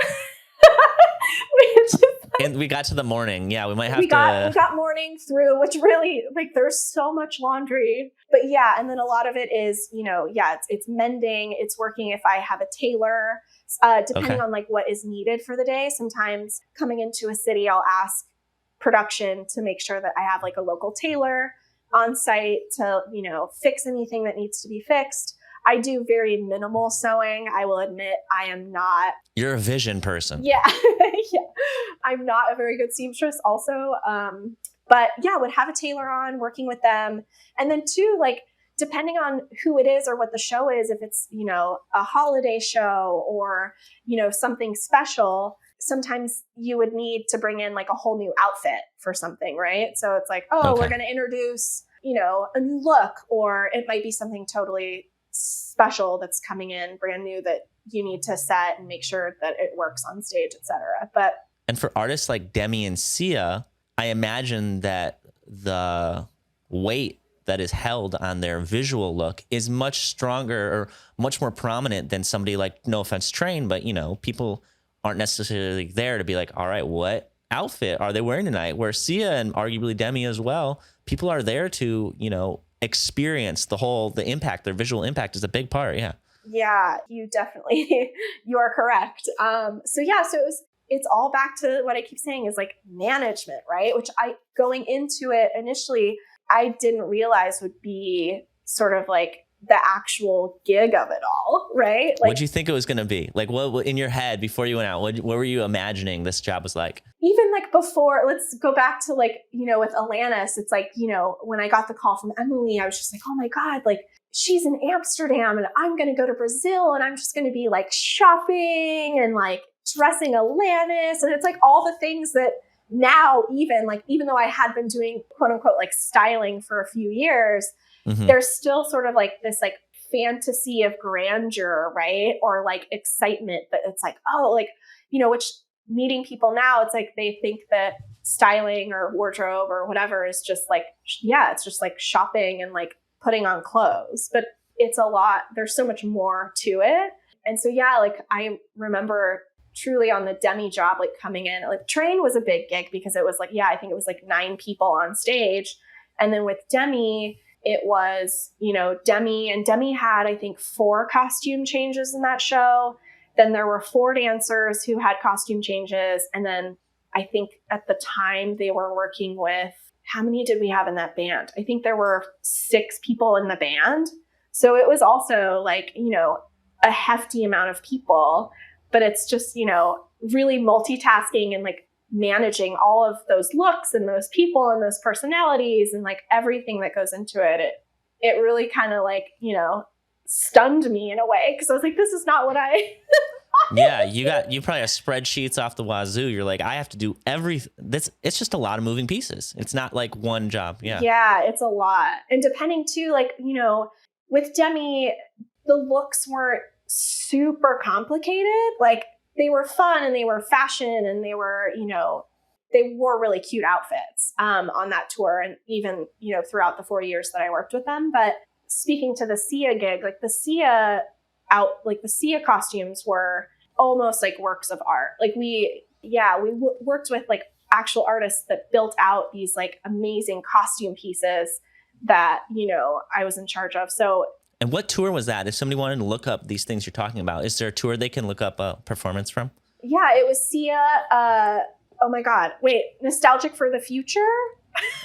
And we got to the morning. Yeah, we might have we got morning through, which really, like, there's so much laundry. But yeah, and then a lot of it is, you know, it's mending, it's working if I have a tailor, depending on like what is needed for the day. Sometimes coming into a city, I'll ask production to make sure that I have like a local tailor on site to, you know, fix anything that needs to be fixed. I do very minimal sewing. I will admit I am not. You're a vision person. Yeah. Yeah. I'm not a very good seamstress also. But yeah, would have a tailor on, working with them. And then too, like, depending on who it is or what the show is, if it's, you know, a holiday show or, you know, something special, sometimes you would need to bring in like a whole new outfit for something, right? So it's like, we're going to introduce, you know, a new look, or it might be something totally special that's coming in brand new that you need to set and make sure that it works on stage, etc. And for artists like Demi and Sia, I imagine that the weight that is held on their visual look is much stronger or much more prominent than somebody like, no offense, Train, but, you know, people aren't necessarily there to be like, all right, what outfit are they wearing tonight? Where Sia and arguably Demi as well, people are there to, you know, experience the impact. Their visual impact is a big part. Yeah, you definitely, you are correct. So it's all back to what I keep saying is like management, right? Which going into it initially, I didn't realize would be sort of like the actual gig of it all, right? Like, what'd you think it was going to be? Like, what in your head before you went out, what were you imagining this job was like? Even like before, let's go back to like, you know, with Anlias, it's like, you know, when I got the call from Emily, I was just like, oh my God, like she's in Amsterdam and I'm going to go to Brazil and I'm just going to be like shopping and like dressing Alanis. And it's like all the things that now even though I had been doing quote unquote like styling for a few years, there's still sort of like this like fantasy of grandeur, right? Or like excitement that it's like, oh, like, you know, which meeting people now, it's like they think that styling or wardrobe or whatever is just like, it's just like shopping and like putting on clothes. But it's a lot. There's so much more to it. And so, like I remember truly on the Demi job, like coming in, like Train was a big gig because it was like, yeah, I think it was like 9 people on stage. And then with Demi, it was, Demi had, I think, 4 costume changes in that show. Then there were 4 dancers who had costume changes. And then I think at the time they were working with, how many did we have in that band? I think there were 6 people in the band. So it was also like, a hefty amount of people, but it's just, really multitasking and like managing all of those looks and those people and those personalities and like everything that goes into it. It really kind of like, stunned me in a way because I was like, this is not what I. Yeah, you probably have spreadsheets off the wazoo. You're like, I have to do everything. It's just a lot of moving pieces. It's not like one job. Yeah. Yeah, it's a lot. And depending too, like, with Demi, the looks weren't super complicated. Like they were fun and they were fashion and they were, they wore really cute outfits on that tour. And even, throughout the 4 years that I worked with them. But speaking to the Sia gig, like the Sia costumes were almost like works of art. Like we worked with like actual artists that built out these like amazing costume pieces that, I was in charge of. So. And what tour was that? If somebody wanted to look up these things you're talking about, is there a tour they can look up a performance from? Yeah, it was Sia. Oh my God. Wait, Nostalgic for the Future?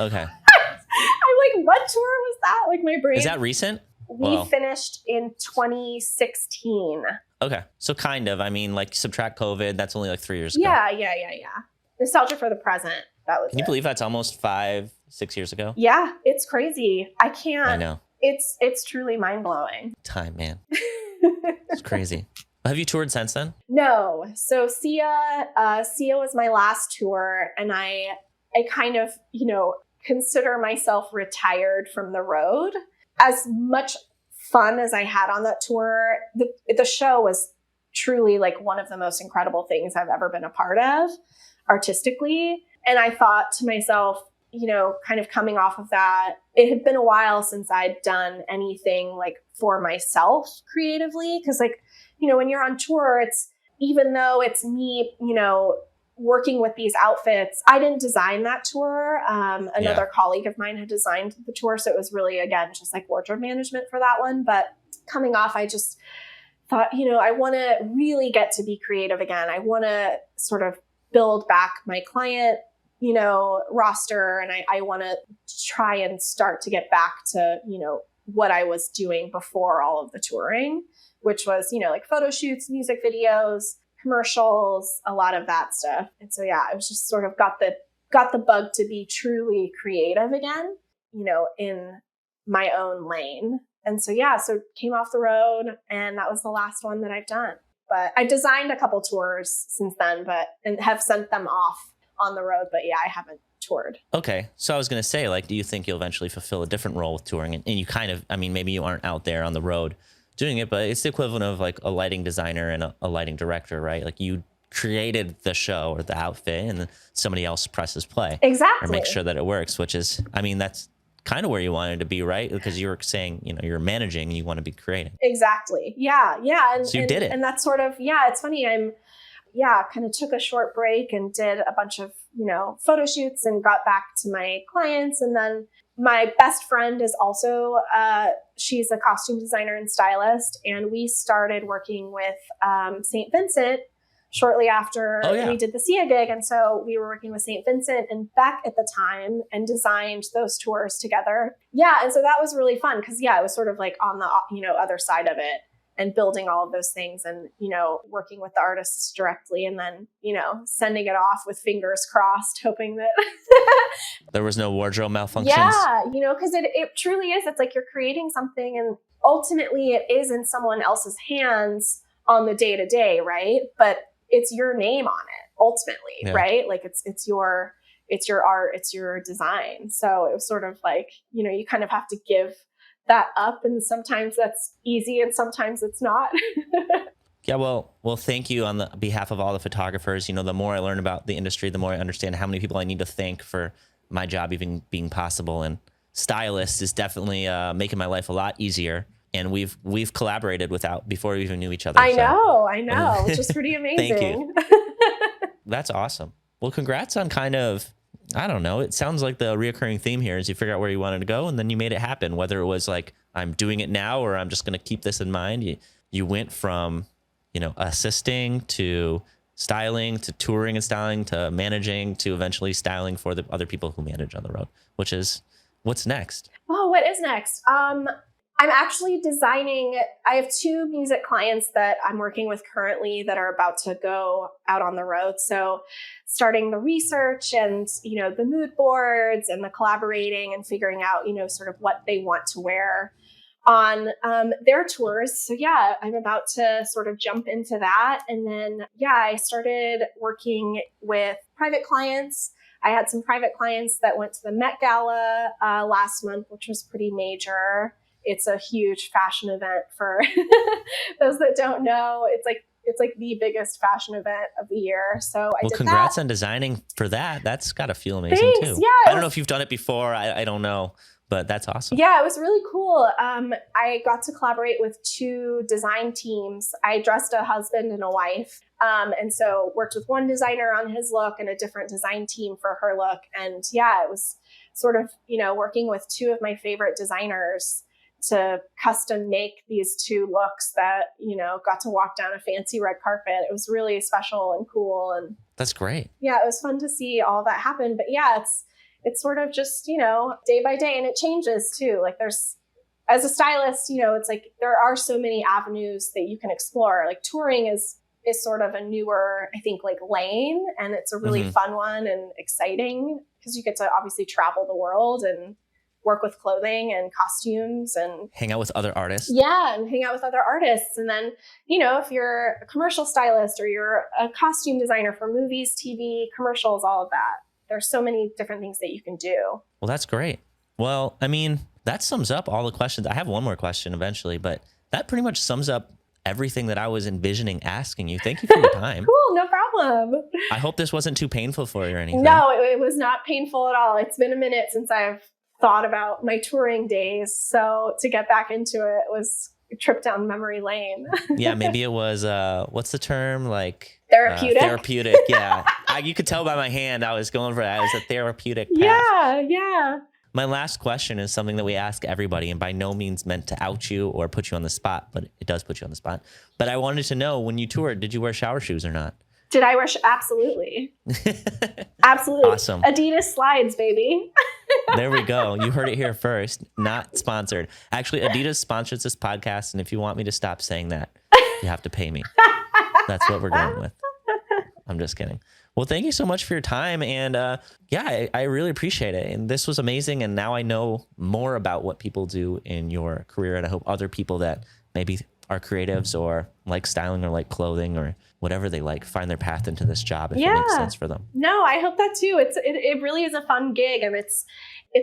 Okay. I'm like, what tour was that? Like my brain. Is that recent? We finished in 2016. Okay. So kind of, I mean, like subtract COVID, that's only like 3 years ago. Yeah. Nostalgia for the Present. That was Can you believe that's almost 5-6 years ago? Yeah, it's crazy. I can't. I know. It's truly mind-blowing. Time, man. It's crazy. Have you toured since then? No. So Sia was my last tour, and I kind of, consider myself retired from the road. As much fun as I had on that tour, the show was truly like one of the most incredible things I've ever been a part of artistically. And I thought to myself, kind of coming off of that, it had been a while since I'd done anything like for myself creatively. Cause like, when you're on tour, it's, even though it's me, working with these outfits, I didn't design that tour. Another colleague of mine had designed the tour. So it was really, again, just like wardrobe management for that one. But coming off, I just thought, I want to really get to be creative again. I want to sort of build back my client roster. And I want to try and start to get back to, what I was doing before all of the touring, which was, like photo shoots, music videos, commercials, a lot of that stuff. And so, yeah, I was just sort of got the bug to be truly creative again, in my own lane. And so, yeah, so came off the road and that was the last one that I've done. But I designed a couple tours since then, and have sent them off on the road. But yeah, I haven't toured. Okay. So I was going to say, like, do you think you'll eventually fulfill a different role with touring? And you kind of, I mean, maybe you aren't out there on the road doing it, but it's the equivalent of like a lighting designer and a lighting director, right? Like you created the show or the outfit and then somebody else presses play. Exactly. Or make sure that it works, which is, I mean, that's kind of where you wanted to be, right? Because you were saying, you're managing and you want to be creating. Exactly. Yeah. And, so you did it. And that's sort of, it's funny. Kind of took a short break and did a bunch of, photo shoots and got back to my clients. And then my best friend is also, she's a costume designer and stylist. And we started working with St. Vincent shortly after we did the Sia gig. And so we were working with St. Vincent and Beck at the time and designed those tours together. Yeah. And so that was really fun because, it was sort of like on the, other side of it and building all of those things and, working with the artists directly and then, sending it off with fingers crossed, hoping that there was no wardrobe malfunctions. Yeah. Because it truly is. It's like you're creating something and ultimately it is in someone else's hands on the day to day. Right. But it's your name on it ultimately, right? Like it's your art, it's your design. So it was sort of like, you kind of have to give that up and sometimes that's easy and sometimes it's not. Yeah, well, thank you on the behalf of all the photographers. The more I learn about the industry, the more I understand how many people I need to thank for my job even being possible. And Stylist is definitely making my life a lot easier and we've collaborated before we even knew each other. I know, which is pretty amazing. Thank you. That's awesome. Well, congrats on kind of, I don't know, it sounds like the reoccurring theme here is you figure out where you wanted to go and then you made it happen, whether it was like, I'm doing it now or I'm just going to keep this in mind. You went from, assisting to styling to touring and styling to managing to eventually styling for the other people who manage on the road, which is what's next. Oh, what is next? I'm actually designing. I have 2 music clients that I'm working with currently that are about to go out on the road. So starting the research and, the mood boards and the collaborating and figuring out, sort of what they want to wear on their tours. So yeah, I'm about to sort of jump into that. And then, I started working with private clients. I had some private clients that went to the Met Gala last month, which was pretty major. It's a huge fashion event for those that don't know. It's like the biggest fashion event of the year. So I did congrats that. on designing for that. That's got to feel amazing Thanks. too. Yeah, I don't know if you've done it before. I don't know, but that's awesome. Yeah, it was really cool. I got to collaborate with 2 design teams. I dressed a husband and a wife. And so worked with one designer on his look and a different design team for her look. And it was sort of, working with 2 of my favorite designers to custom make these 2 looks that, got to walk down a fancy red carpet. It was really special and cool. And that's great. Yeah, it was fun to see all that happen. But it's sort of just, day by day, and it changes too. Like as a stylist, it's like there are so many avenues that you can explore. Like touring is sort of a newer, I think, like lane, and it's a really fun one and exciting because you get to obviously travel the world and work with clothing and costumes and hang out with other artists. Yeah, and hang out with other artists. And then, if you're a commercial stylist or you're a costume designer for movies, TV, commercials, all of that, there's so many different things that you can do. Well, that's great. Well, I mean, that sums up all the questions. I have one more question eventually, but that pretty much sums up everything that I was envisioning asking you. Thank you for your time. Cool, no problem. I hope this wasn't too painful for you or anything. No, it was not painful at all. It's been a minute since I've thought about my touring days. So to get back into it was a trip down memory lane. Yeah, maybe it was, what's the term? Like therapeutic. Therapeutic, yeah. You could tell by my hand I was going for that. It was a therapeutic path. Yeah. My last question is something that we ask everybody, and by no means meant to out you or put you on the spot, but it does put you on the spot. But I wanted to know, when you toured, did you wear shower shoes or not? Did I wear absolutely. Absolutely. Awesome. Adidas slides, baby. There we go. You heard it here first. Not sponsored. Actually, Adidas sponsors this podcast, and if you want me to stop saying that, you have to pay me. That's what we're going with. I'm just kidding. Well, thank you so much for your time. And I really appreciate it. And this was amazing. And now I know more about what people do in your career. And I hope other people that maybe are creatives or like styling or like clothing or whatever they like find their path into this job if it makes sense for them. No, I hope that too. It really is a fun gig, and it's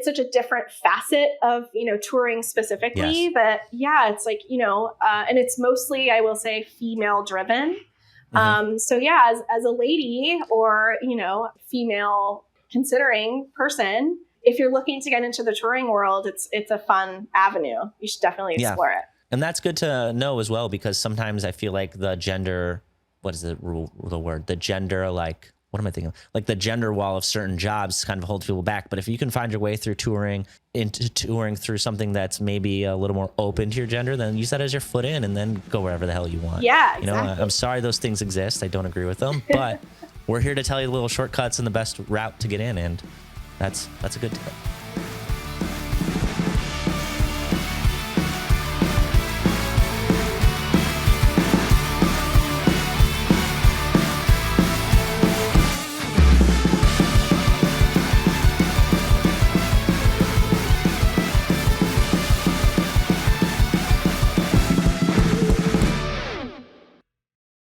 such a different facet of, touring specifically that, it's like, and it's mostly, I will say, female driven. So yeah, as a lady or, female considering person, if you're looking to get into the touring world, it's a fun avenue. You should definitely explore it. And that's good to know as well, because sometimes I feel like the gender, what is the word? The gender, like, what am I thinking? Like the gender wall of certain jobs kind of holds people back. But if you can find your way through touring through something that's maybe a little more open to your gender, then use that as your foot in and then go wherever the hell you want. Yeah, exactly. I'm sorry those things exist. I don't agree with them, but we're here to tell you the little shortcuts and the best route to get in. And that's a good tip.